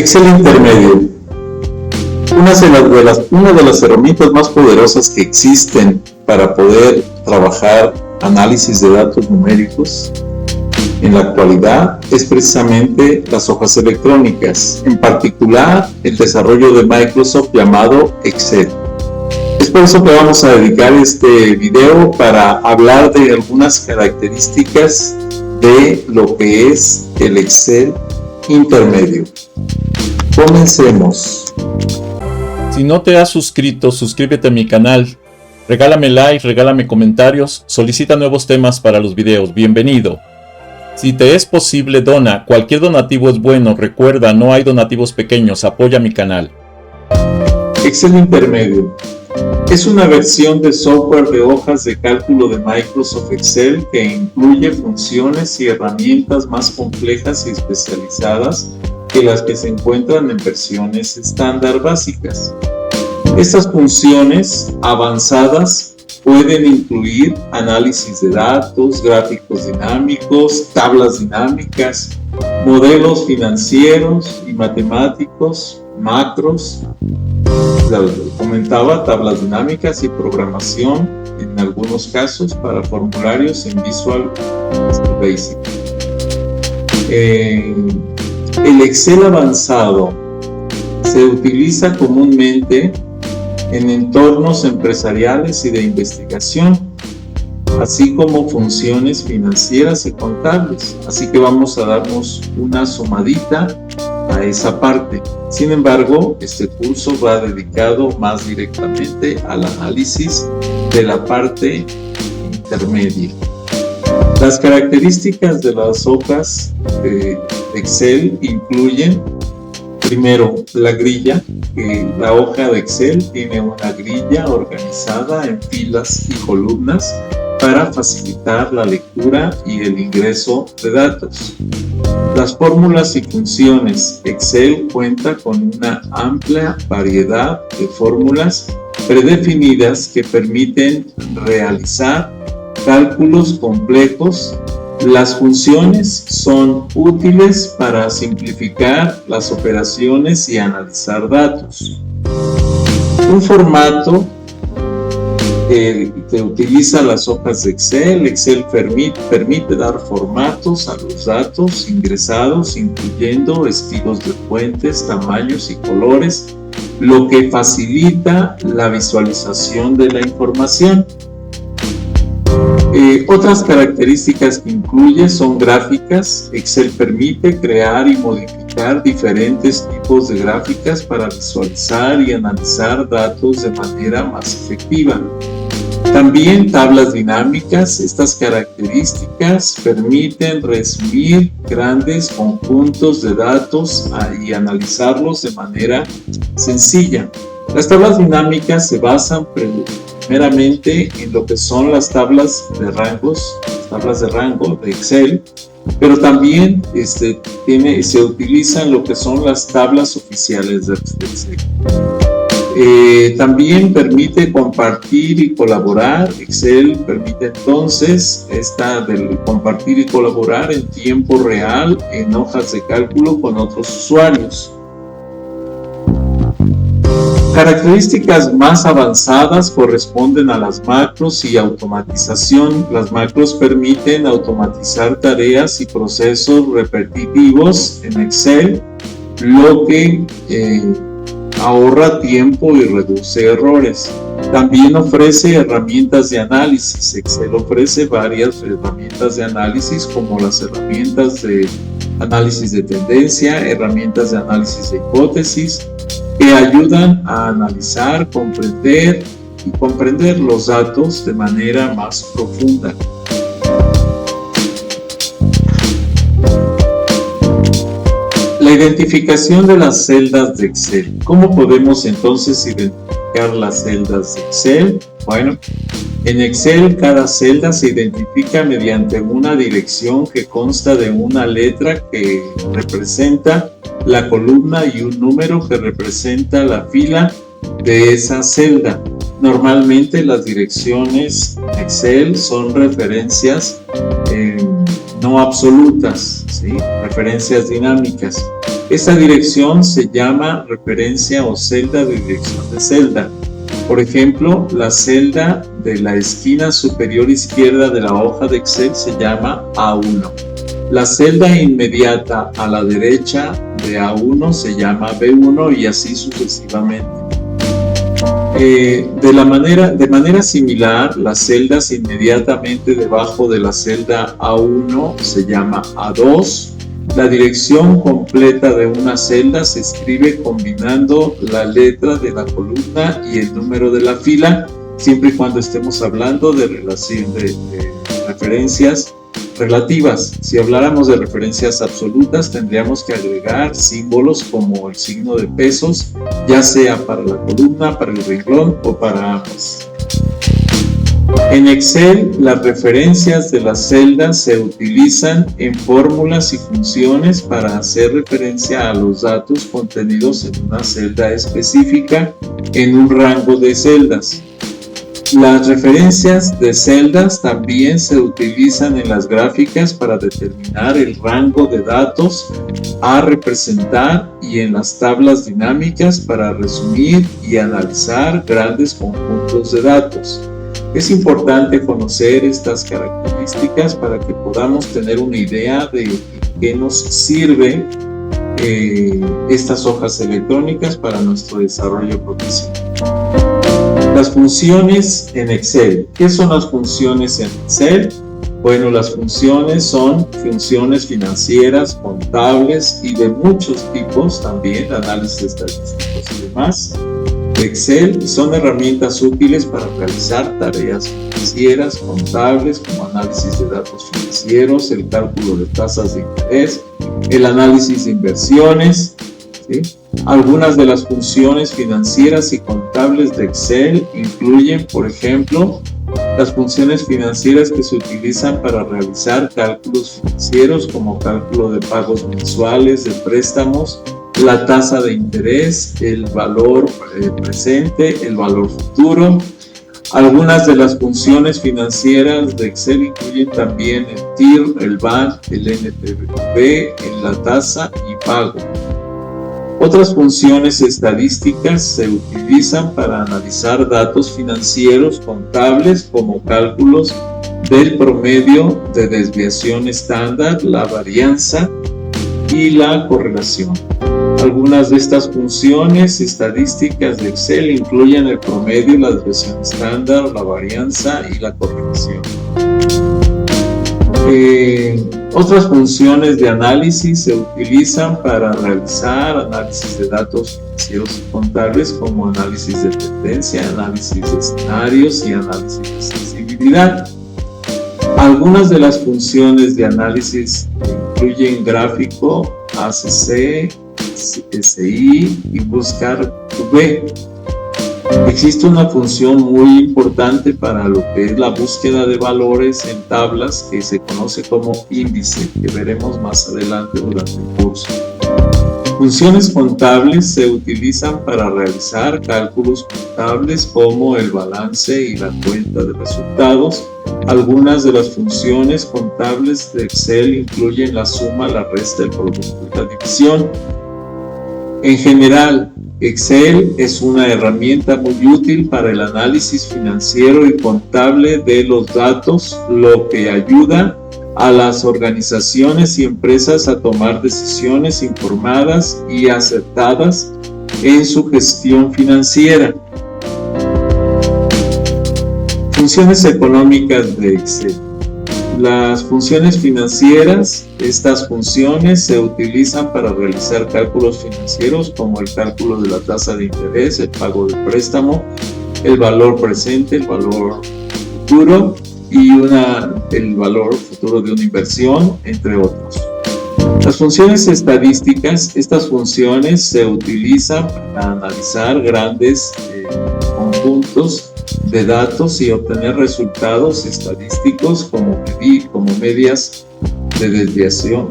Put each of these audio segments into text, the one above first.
Excel intermedio. Una de las herramientas más poderosas que existen para poder trabajar análisis de datos numéricos en la actualidad es precisamente las hojas electrónicas, en particular el desarrollo de Microsoft llamado Excel. Es por eso que vamos a dedicar este video para hablar de algunas características de lo que es el Excel intermedio. Comencemos. Si no te has suscrito, suscríbete a mi canal, regálame like, regálame comentarios, solicita nuevos temas para los videos, bienvenido. Si te es posible, dona, cualquier donativo es bueno, recuerda, no hay donativos pequeños, apoya mi canal. Excel intermedio es una versión de software de hojas de cálculo de Microsoft Excel que incluye funciones y herramientas más complejas y especializadas que las que se encuentran en versiones estándar básicas. Estas funciones avanzadas pueden incluir análisis de datos, gráficos dinámicos, tablas dinámicas, modelos financieros y matemáticos, macros, comentaba, tablas dinámicas y programación en algunos casos para formularios en Visual Basic. El Excel avanzado se utiliza comúnmente en entornos empresariales y de investigación, así como funciones financieras y contables. Así que vamos a darnos una asomadita a esa parte. Sin embargo, este curso va dedicado más directamente al análisis de la parte intermedia. Las características de las hojas de Excel incluyen, primero, la grilla. La hoja de Excel tiene una grilla organizada en filas y columnas para facilitar la lectura y el ingreso de datos. Las fórmulas y funciones. Excel cuenta con una amplia variedad de fórmulas predefinidas que permiten realizar cálculos complejos. Las funciones son útiles para simplificar las operaciones y analizar datos. Un formato que utiliza las hojas de Excel. Excel permite dar formatos a los datos ingresados, incluyendo estilos de fuentes, tamaños y colores, lo que facilita la visualización de la información. Otras características que incluye son gráficas. Excel permite crear y modificar diferentes tipos de gráficas para visualizar y analizar datos de manera más efectiva. También tablas dinámicas. Estas características permiten resumir grandes conjuntos de datos y analizarlos de manera sencilla. Las tablas dinámicas se basan primeramente en lo que son las tablas de rango de Excel, pero también se utilizan lo que son las tablas oficiales de Excel. También permite compartir y colaborar. Excel permite entonces del compartir y colaborar en tiempo real en hojas de cálculo con otros usuarios. Características más avanzadas corresponden a las macros y automatización. Las macros permiten automatizar tareas y procesos repetitivos en Excel, lo que ahorra tiempo y reduce errores. También ofrece herramientas de análisis. Excel ofrece varias herramientas de análisis, como las herramientas de análisis de tendencia, herramientas de análisis de hipótesis, que ayudan a analizar, comprender los datos de manera más profunda. La identificación de las celdas de Excel. ¿Cómo podemos entonces identificar las celdas de Excel? Bueno, en Excel cada celda se identifica mediante una dirección que consta de una letra que representa la columna y un número que representa la fila de esa celda. Normalmente las direcciones Excel son referencias no absolutas, ¿sí? Referencias dinámicas. Esta dirección se llama referencia o celda de dirección de celda. Por ejemplo, la celda de la esquina superior izquierda de la hoja de Excel se llama A1. La celda inmediata a la derecha de A1 se llama B1 y así sucesivamente. De manera similar, las celdas inmediatamente debajo de la celda A1 se llama A2. La dirección completa de una celda se escribe combinando la letra de la columna y el número de la fila, siempre y cuando estemos hablando de referencias relativas. Si habláramos de referencias absolutas, tendríamos que agregar símbolos como el signo de pesos, ya sea para la columna, para el renglón o para ambas. En Excel, las referencias de las celdas se utilizan en fórmulas y funciones para hacer referencia a los datos contenidos en una celda específica en un rango de celdas. Las referencias de celdas también se utilizan en las gráficas para determinar el rango de datos a representar y en las tablas dinámicas para resumir y analizar grandes conjuntos de datos. Es importante conocer estas características para que podamos tener una idea de qué nos sirve estas hojas electrónicas para nuestro desarrollo profesional. Las funciones en Excel. ¿Qué son las funciones en Excel? Bueno, las funciones son funciones financieras, contables y de muchos tipos también, análisis estadísticos y demás. Excel son herramientas útiles para realizar tareas financieras, contables, como análisis de datos financieros, el cálculo de tasas de interés, el análisis de inversiones, ¿sí? Algunas de las funciones financieras y contables de Excel incluyen, por ejemplo, las funciones financieras que se utilizan para realizar cálculos financieros como cálculo de pagos mensuales, de préstamos, la tasa de interés, el valor presente, el valor futuro. Algunas de las funciones financieras de Excel incluyen también el TIR, el BAN, el NPV, la tasa y pago. Otras funciones estadísticas se utilizan para analizar datos financieros contables como cálculos del promedio de desviación estándar, la varianza y la correlación. Algunas de estas funciones estadísticas de Excel incluyen el promedio, la desviación estándar, la varianza y la correlación. Otras funciones de análisis se utilizan para realizar análisis de datos financieros y contables como análisis de tendencia, análisis de escenarios y análisis de sensibilidad. Algunas de las funciones de análisis incluyen gráfico, ACC, SI y buscar V. Existe una función muy importante para lo que es la búsqueda de valores en tablas que se conoce como índice, que veremos más adelante durante el curso. Funciones contables se utilizan para realizar cálculos contables como el balance y la cuenta de resultados. Algunas de las funciones contables de Excel incluyen la suma, la resta, el producto y la división. En general, Excel es una herramienta muy útil para el análisis financiero y contable de los datos, lo que ayuda a las organizaciones y empresas a tomar decisiones informadas y acertadas en su gestión financiera. Funciones económicas de Excel. Las funciones financieras, estas funciones se utilizan para realizar cálculos financieros como el cálculo de la tasa de interés, el pago del préstamo, el valor presente, el valor futuro y el valor futuro de una inversión, entre otros. Las funciones estadísticas, estas funciones se utilizan para analizar grandes conjuntos de datos y obtener resultados estadísticos como medias de desviación,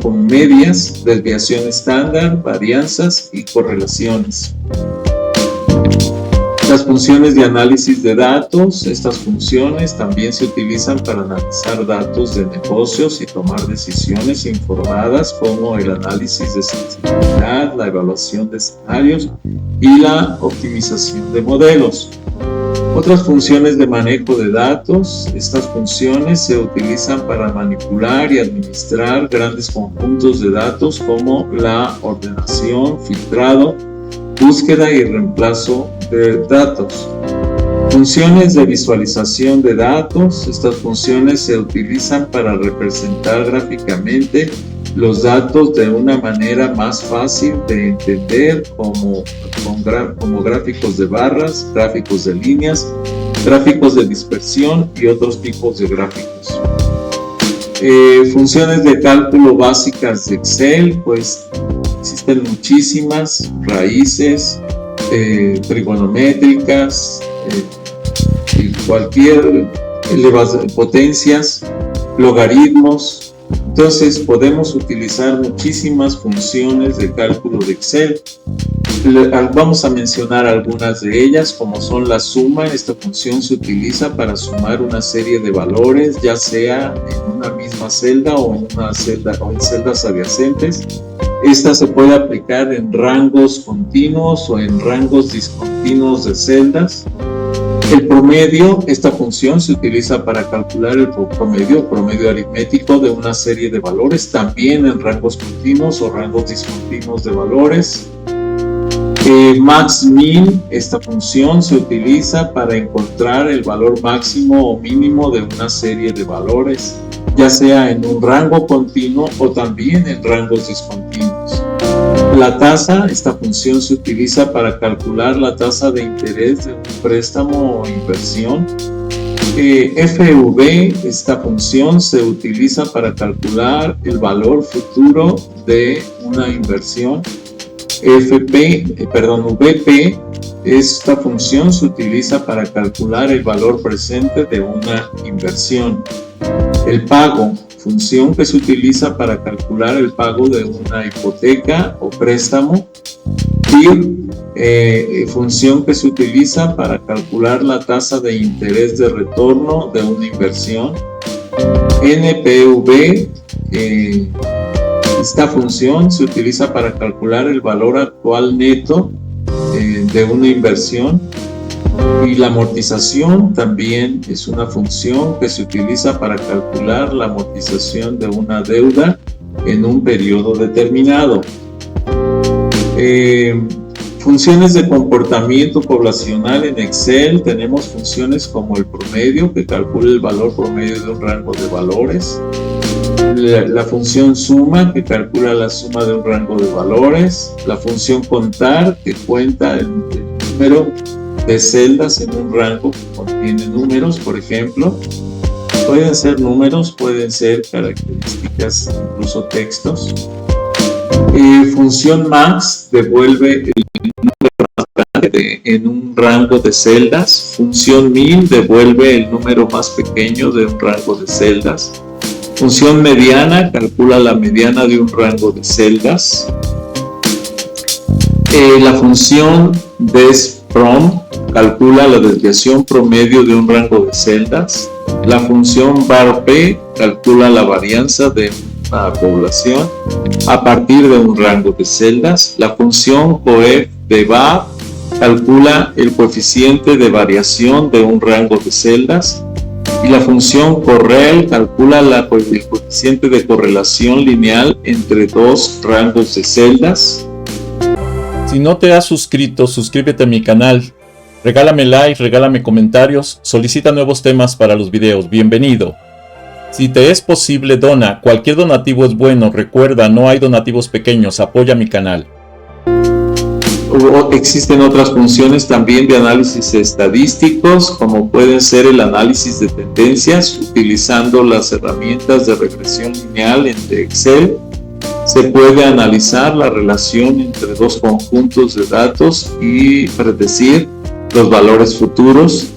desviación estándar, varianzas y correlaciones. Las funciones de análisis de datos, estas funciones también se utilizan para analizar datos de negocios y tomar decisiones informadas, como el análisis de sensibilidad, la evaluación de escenarios y la optimización de modelos. Otras funciones de manejo de datos, estas funciones se utilizan para manipular y administrar grandes conjuntos de datos, como la ordenación, filtrado, búsqueda y reemplazo de datos. Funciones de visualización de datos, estas funciones se utilizan para representar gráficamente los datos de una manera más fácil de entender, como gráficos de barras, gráficos de líneas, gráficos de dispersión y otros tipos de gráficos. Funciones de cálculo básicas de Excel, pues existen muchísimas: raíces, trigonométricas, y cualquier potencias, logaritmos. Entonces podemos utilizar muchísimas funciones de cálculo de Excel. Vamos a mencionar algunas de ellas, como son la suma. Esta función se utiliza para sumar una serie de valores, ya sea en una misma celda o en celdas adyacentes. Esta se puede aplicar en rangos continuos o en rangos discontinuos de celdas. El promedio, esta función se utiliza para calcular el promedio aritmético de una serie de valores, también en rangos continuos o rangos discontinuos de valores. Max-min, esta función se utiliza para encontrar el valor máximo o mínimo de una serie de valores, ya sea en un rango continuo o también en rangos discontinuos. La tasa, esta función se utiliza para calcular la tasa de interés de un préstamo o inversión. FV, esta función se utiliza para calcular el valor futuro de una inversión. VP, esta función se utiliza para calcular el valor presente de una inversión. El pago, función que se utiliza para calcular el pago de una hipoteca o préstamo. TIR, función que se utiliza para calcular la tasa de interés de retorno de una inversión. NPV, esta función se utiliza para calcular el valor actual neto de una inversión. Y la amortización también es una función que se utiliza para calcular la amortización de una deuda en un periodo determinado. Funciones de comportamiento poblacional en Excel, tenemos funciones como el promedio, que calcula el valor promedio de un rango de valores. La función suma, que calcula la suma de un rango de valores. La función contar, que cuenta el número de celdas en un rango que contiene números, por ejemplo. Pueden ser números, pueden ser características, incluso textos. Función max devuelve el número más grande en un rango de celdas. Función min devuelve el número más pequeño de un rango de celdas. Función mediana calcula la mediana de un rango de celdas. La función desprom calcula la desviación promedio de un rango de celdas. La función varp calcula la varianza de una población a partir de un rango de celdas. La función coef de var calcula el coeficiente de variación de un rango de celdas. Y la función correl calcula el coeficiente de correlación lineal entre dos rangos de celdas. Si no te has suscrito, suscríbete a mi canal. Regálame like, regálame comentarios, solicita nuevos temas para los videos. Bienvenido. Si te es posible, dona. Cualquier donativo es bueno. Recuerda, no hay donativos pequeños. Apoya mi canal. Existen otras funciones también de análisis estadísticos, como pueden ser el análisis de tendencias, utilizando las herramientas de regresión lineal de Excel. Se puede analizar la relación entre dos conjuntos de datos y predecir los valores futuros.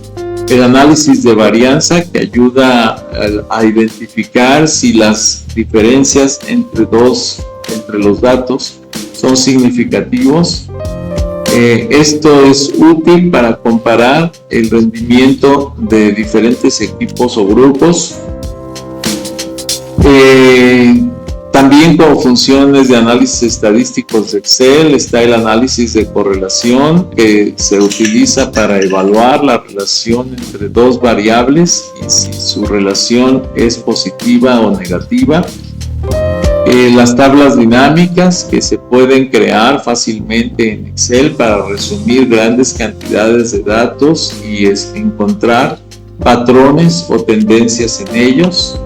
El análisis de varianza, que ayuda a identificar si las diferencias entre los datos son significativos. Esto es útil para comparar el rendimiento de diferentes equipos o grupos. También como funciones de análisis estadísticos de Excel está el análisis de correlación, que se utiliza para evaluar la relación entre dos variables y si su relación es positiva o negativa. Las tablas dinámicas, que se pueden crear fácilmente en Excel para resumir grandes cantidades de datos y encontrar patrones o tendencias en ellos.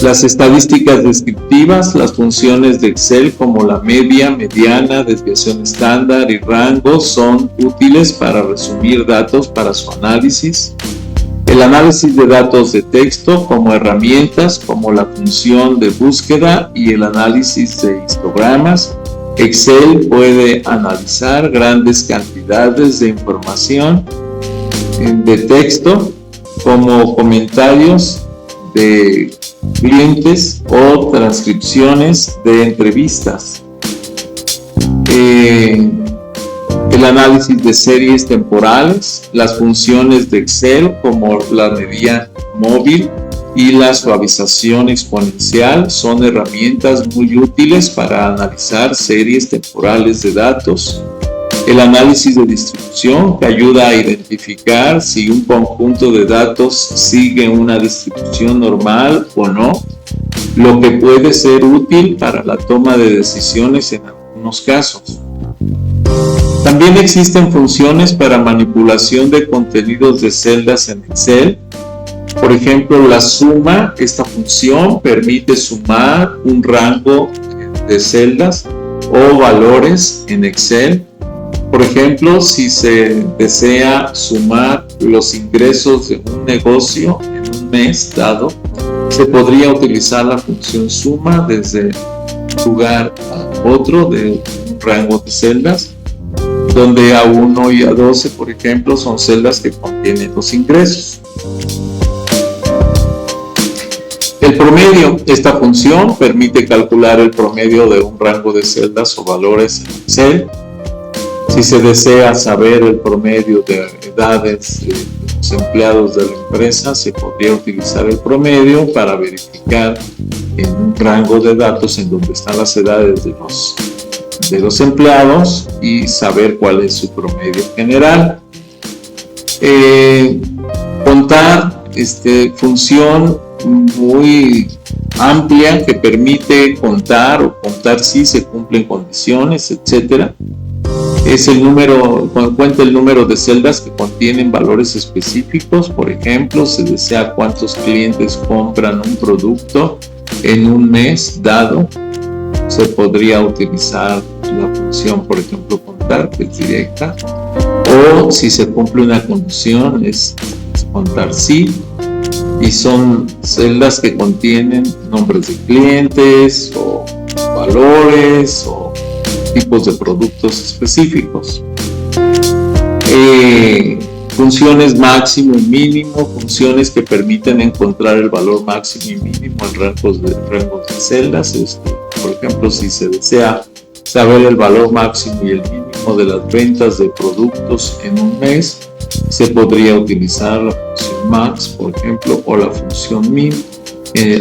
Las estadísticas descriptivas, las funciones de Excel como la media, mediana, desviación estándar y rango son útiles para resumir datos para su análisis. El análisis de datos de texto como herramientas como la función de búsqueda y el análisis de histogramas. Excel puede analizar grandes cantidades de información de texto como comentarios de clientes o transcripciones de entrevistas. El análisis de series temporales, las funciones de Excel como la medida móvil y la suavización exponencial son herramientas muy útiles para analizar series temporales de datos. El análisis de distribución, que ayuda a identificar si un conjunto de datos sigue una distribución normal o no, lo que puede ser útil para la toma de decisiones en algunos casos. También existen funciones para manipulación de contenidos de celdas en Excel. Por ejemplo, la suma, esta función permite sumar un rango de celdas o valores en Excel. Por ejemplo, si se desea sumar los ingresos de un negocio en un mes dado, se podría utilizar la función suma desde un lugar a otro de un rango de celdas, donde A1 y A12, por ejemplo, son celdas que contienen los ingresos. El promedio, esta función permite calcular el promedio de un rango de celdas o valores en Excel. Si se desea saber el promedio de edades de los empleados de la empresa, se podría utilizar el promedio para verificar en un rango de datos en donde están las edades de los empleados y saber cuál es su promedio general. Contar, función muy amplia que permite contar si se cumplen condiciones, etcétera. Es el número, cuando cuenta el número de celdas que contienen valores específicos. Por ejemplo, se desea cuántos clientes compran un producto en un mes dado, se podría utilizar la función, por ejemplo, contar, que es directa, o si se cumple una condición es contar sí, y son celdas que contienen nombres de clientes o valores o tipos de productos específicos. Funciones máximo y mínimo, funciones que permiten encontrar el valor máximo y mínimo en rangos de celdas. Por ejemplo, si se desea saber el valor máximo y el mínimo de las ventas de productos en un mes, se podría utilizar la función max, por ejemplo, o la función min,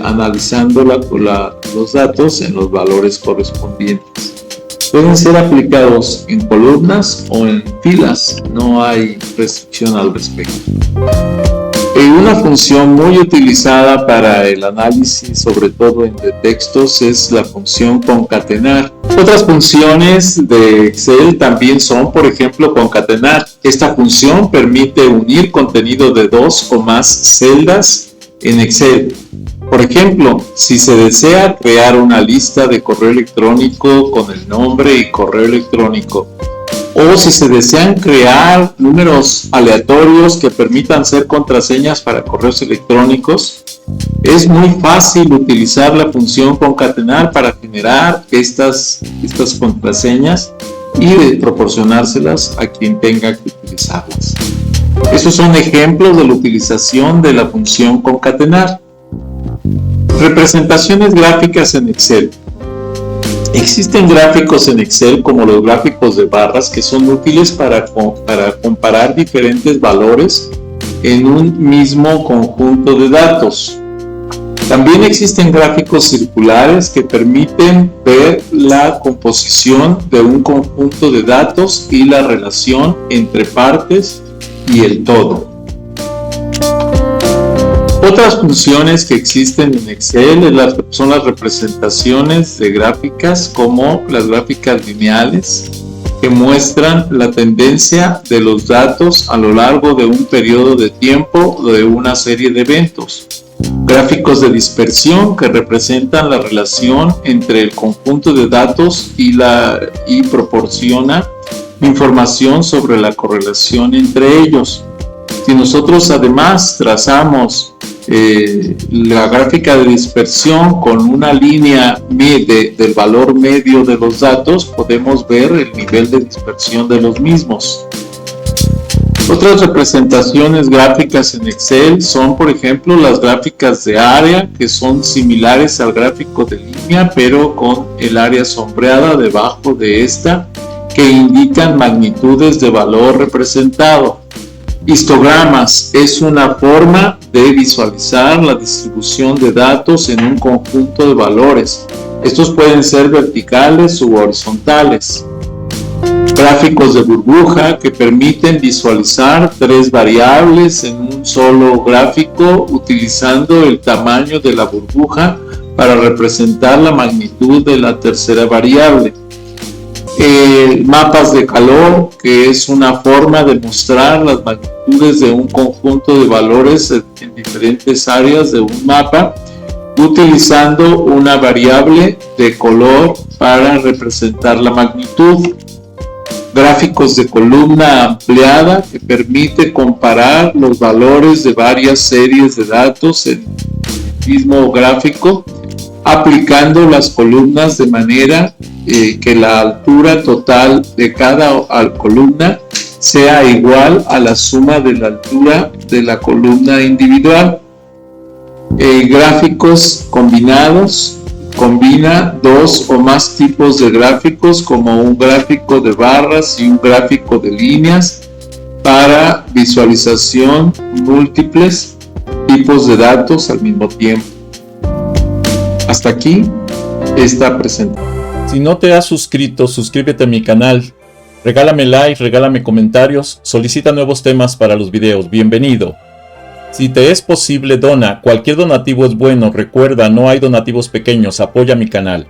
analizando los datos en los valores correspondientes. Pueden ser aplicados en columnas o en filas, no hay restricción al respecto. Una función muy utilizada para el análisis, sobre todo de textos, es la función concatenar. Otras funciones de Excel también son, por ejemplo, concatenar. Esta función permite unir contenido de 2 o más celdas en Excel. Por ejemplo, si se desea crear una lista de correo electrónico con el nombre y correo electrónico, o si se desean crear números aleatorios que permitan ser contraseñas para correos electrónicos, es muy fácil utilizar la función concatenar para generar estas contraseñas y proporcionárselas a quien tenga que utilizarlas. Estos son ejemplos de la utilización de la función concatenar. Representaciones gráficas en Excel. Existen gráficos en Excel como los gráficos de barras que son útiles para comparar diferentes valores en un mismo conjunto de datos. También existen gráficos circulares que permiten ver la composición de un conjunto de datos y la relación entre partes y el todo. Otras funciones que existen en Excel son las representaciones de gráficas, como las gráficas lineales, que muestran la tendencia de los datos a lo largo de un periodo de tiempo de una serie de eventos. Gráficos de dispersión, que representan la relación entre el conjunto de datos y proporciona información sobre la correlación entre ellos. Si nosotros además trazamos la gráfica de dispersión con una línea del valor medio de los datos, podemos ver el nivel de dispersión de los mismos. Otras representaciones gráficas en Excel son, por ejemplo, las gráficas de área, que son similares al gráfico de línea, pero con el área sombreada debajo de esta, que indican magnitudes de valor representado. Histogramas es una forma de visualizar la distribución de datos en un conjunto de valores. Estos pueden ser verticales u horizontales. Gráficos de burbuja, que permiten visualizar tres variables en un solo gráfico utilizando el tamaño de la burbuja para representar la magnitud de la tercera variable. Mapas de calor, que es una forma de mostrar las magnitudes de un conjunto de valores en diferentes áreas de un mapa, utilizando una variable de color para representar la magnitud. Gráficos de columna ampliada, que permite comparar los valores de varias series de datos en el mismo gráfico, aplicando las columnas de manera que la altura total de cada columna sea igual a la suma de la altura de la columna individual. Gráficos combinados, combina dos o más tipos de gráficos, como un gráfico de barras y un gráfico de líneas, para visualización múltiples tipos de datos al mismo tiempo. Hasta aquí esta presentación. Si no te has suscrito, suscríbete a mi canal, regálame like, regálame comentarios, solicita nuevos temas para los videos, bienvenido. Si te es posible, dona, cualquier donativo es bueno, recuerda, no hay donativos pequeños, apoya mi canal.